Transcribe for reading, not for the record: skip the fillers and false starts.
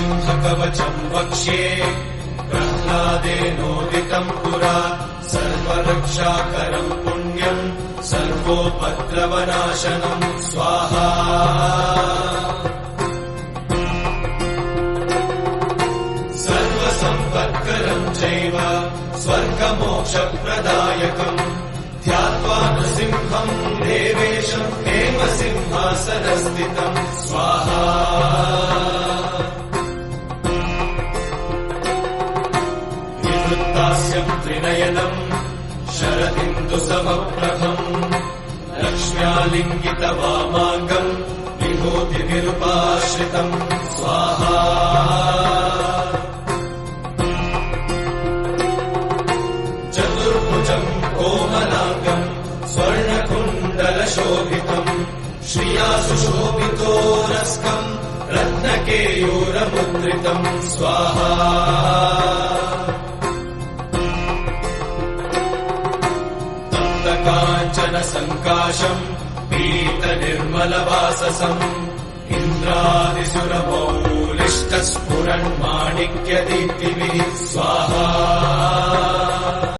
सिंहकवचम् वक्ष्ये प्रह्लादेनोदितम् पुरा सर्वरक्षाकरम् पुण्यम् सर्वोपद्रवनाशनम् स्वाहा सर्वसम्पत्करम् चैव स्वर्गमोक्षप्रदायकम् ध्यात्वा नृसिंहम् देवेशम् हेमसिंहासनस्थितम् स्वाहा विवृत्तास्यम् त्रिनयनम् शरदिन्दुसमप्रभम् लक्ष्म्यालिङ्गितवामाङ्गम् विभूतिनिरुपाश्रितम् स्वाहा चतुर्भुजम् कोमलाङ्गम् स्वर्णकुण्डलशोभितम् श्रिया सुशोभितोरस्कम् रत्नकेयूरमुद्रितम् स्वाहा तप्तकाञ्चन सङ्काशम् पीतनिर्मलवाससम् इन्द्रादिसुरमौलिष्टस्फुरन्माणिक्यदीप्तिभिः स्वाहा